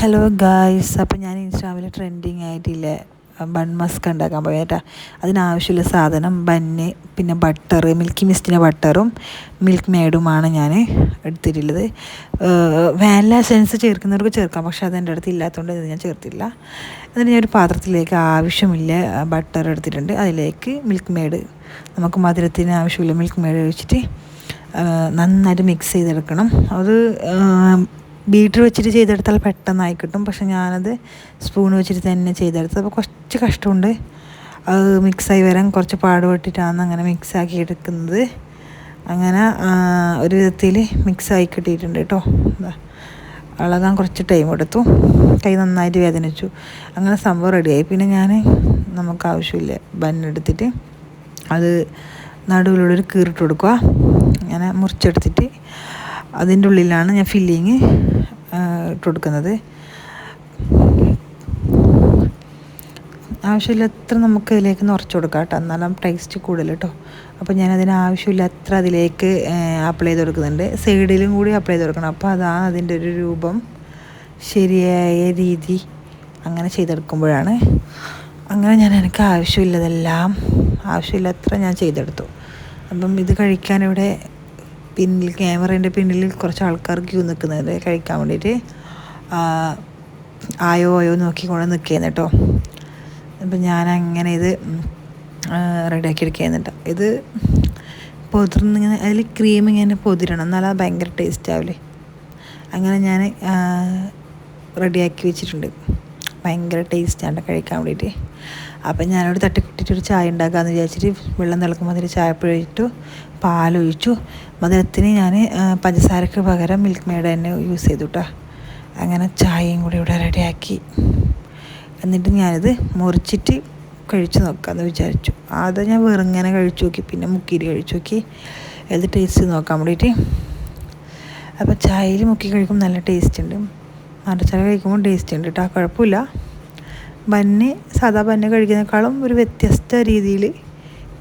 Hello guys, അപ്പോൾ ഞാൻ ഇൻസ്റ്റാഗ്രാമിൽ ട്രെൻഡിങ് ആയിട്ടില്ലേ ബൺ മസ്ക് ഉണ്ടാക്കാൻ പോയേട്ടാ. അതിനാവശ്യമുള്ള സാധനം ബന്ന്, പിന്നെ ബട്ടർ, മിൽക്കി മിസ്റ്റിൻ്റെ ബട്ടറും മിൽക്ക് മെയ്ഡുമാണ് ഞാൻ എടുത്തിട്ടുള്ളത്. വാനില എസൻസ് ചേർക്കുന്നവർക്ക് ചേർക്കാം, പക്ഷേ അതെൻ്റെ അടുത്ത് ഇല്ലാത്തതുകൊണ്ട് ഇത് ഞാൻ ചേർത്തില്ല. എന്നിട്ട് ഞാൻ ഒരു പാത്രത്തിലേക്ക് ആവശ്യമില്ല ബട്ടർ എടുത്തിട്ടുണ്ട്. അതിലേക്ക് മിൽക്ക് മെയ്ഡ്, നമുക്ക് മധുരത്തിന് ആവശ്യമില്ല മിൽക്ക് മെയ്ഡ് ഒഴിച്ചിട്ട് നന്നായിട്ട് മിക്സ് ചെയ്തെടുക്കണം. അത് ബീറ്റർ വെച്ചിട്ട് ചെയ്തെടുത്താൽ പെട്ടെന്നായി കിട്ടും, പക്ഷെ ഞാനത് സ്പൂൺ വെച്ചിട്ട് തന്നെ ചെയ്തെടുത്തത്. അപ്പോൾ കുറച്ച് കഷ്ടമുണ്ട്, അത് മിക്സായി വരാൻ കുറച്ച് പാടുപെട്ടിട്ടാണ് അങ്ങനെ മിക്സാക്കി എടുക്കുന്നത്. അങ്ങനെ ഒരു വിധത്തിൽ മിക്സായി കിട്ടിയിട്ടുണ്ട് കേട്ടോ. ഇളകാൻ കുറച്ച് ടൈം എടുത്തു, കൈ നന്നായിട്ട് വേദനിച്ചു. അങ്ങനെ സംഭവം റെഡിയായി. പിന്നെ ഞാൻ നമുക്ക് ആവശ്യമില്ല ബന്നെടുത്തിട്ട് അത് നടുവിലൂടെ ഒരു കീറിട്ട് കൊടുക്കുക. അങ്ങനെ മുറിച്ചെടുത്തിട്ട് അതിൻ്റെ ഉള്ളിലാണ് ഞാൻ ഫില്ലിങ് ഇട്ട് കൊടുക്കുന്നത്. ആവശ്യമില്ലത്ര നമുക്ക് ഇതിലേക്ക് നിറച്ച് കൊടുക്കാം കേട്ടോ, എന്നാലും ടേസ്റ്റ് കൂടുതൽ കേട്ടോ. അപ്പോൾ ഞാനതിന് ആവശ്യമില്ലത്ര അതിലേക്ക് അപ്ലൈ ചെയ്ത് കൊടുക്കുന്നുണ്ട്. സൈഡിലും കൂടി അപ്ലൈ ചെയ്ത് കൊടുക്കണം. അപ്പോൾ അതാണ് അതിൻ്റെ ഒരു രൂപം, ശരിയായ രീതി. അങ്ങനെ ചെയ്തെടുക്കുമ്പോഴാണ്. അങ്ങനെ എനിക്ക് ആവശ്യമില്ലതെല്ലാം ആവശ്യമില്ലത്ര ഞാൻ ചെയ്തെടുത്തു. അപ്പം ഇത് കഴിക്കാൻ ഇവിടെ പിന്നിൽ, ക്യാമറേൻ്റെ പിന്നിൽ കുറച്ച് ആൾക്കാർ ക്യൂ നിൽക്കുന്നുണ്ട് കഴിക്കാൻ വേണ്ടിയിട്ട്. ആയോ നോക്കിക്കൊണ്ട് നിൽക്കുകയെന്ന് കേട്ടോ. അപ്പം ഞാനങ്ങനെ ഇത് റെഡിയാക്കി എടുക്കുകയെന്നിട്ട് ഇത് പൊതിർന്നിങ്ങനെ അതിൽ ക്രീം ഇങ്ങനെ പൊതിരണം, എന്നാൽ അത് ഭയങ്കര ടേസ്റ്റ് ആവില്ലേ. അങ്ങനെ ഞാൻ റെഡിയാക്കി വെച്ചിട്ടുണ്ട്. ഭയങ്കര ടേസ്റ്റാണ് കഴിക്കാൻ വേണ്ടിയിട്ട്. അപ്പം ഞാനോട് തട്ടിക്കുട്ടിട്ടൊരു ചായ ഉണ്ടാക്കാമെന്ന് വിചാരിച്ചിട്ട് വെള്ളം തിളക്കുമ്പോൾ അതിൽ ചായപ്പൊടി ഇട്ടു, പാലൊഴിച്ചു. മധുരത്തിന് ഞാൻ പഞ്ചസാരക്ക് പകരം മിൽക്ക് മെയ്ഡ് തന്നെ യൂസ് ചെയ്തു കേട്ടോ. അങ്ങനെ ചായയും കൂടി ഇവിടെ റെഡിയാക്കി. എന്നിട്ട് ഞാനിത് മുറിച്ചിട്ട് കഴിച്ച് നോക്കാമെന്ന് വിചാരിച്ചു. ആദ്യം ഞാൻ വെറുങ്ങനെ കഴിച്ചു നോക്കി, പിന്നെ മുക്കിയിട്ട് കഴിച്ചു നോക്കി ഏത് ടേസ്റ്റ് നോക്കാൻ വേണ്ടിയിട്ട്. അപ്പോൾ ചായയിൽ മുക്കി കഴിക്കുമ്പോൾ നല്ല ടേസ്റ്റ് ഉണ്ട്, മരച്ചായ കഴിക്കുമ്പോൾ ടേസ്റ്റ് ഉണ്ട് കേട്ടോ, കുഴപ്പമില്ല. ബന്ന് സാധാ ബന്ന് കഴിക്കുന്നതിനേക്കാളും ഒരു വ്യത്യസ്ത രീതിയിൽ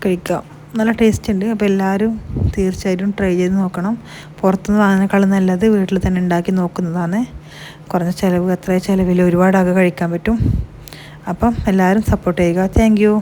കഴിക്കാം, നല്ല ടേസ്റ്റ് ഉണ്ട്. അപ്പോൾ എല്ലാവരും തീർച്ചയായിട്ടും ട്രൈ ചെയ്ത് നോക്കണം. പുറത്തുനിന്ന് വാങ്ങുന്നതിനേക്കാളും നല്ലത് വീട്ടിൽ തന്നെ ഉണ്ടാക്കി നോക്കുന്നതാണ്. കുറഞ്ഞ ചിലവ്, അത്ര ചിലവിൽ ഒരുപാടൊക്കെ കഴിക്കാൻ പറ്റും. അപ്പം എല്ലാവരും സപ്പോർട്ട് ചെയ്യുക. Thank you.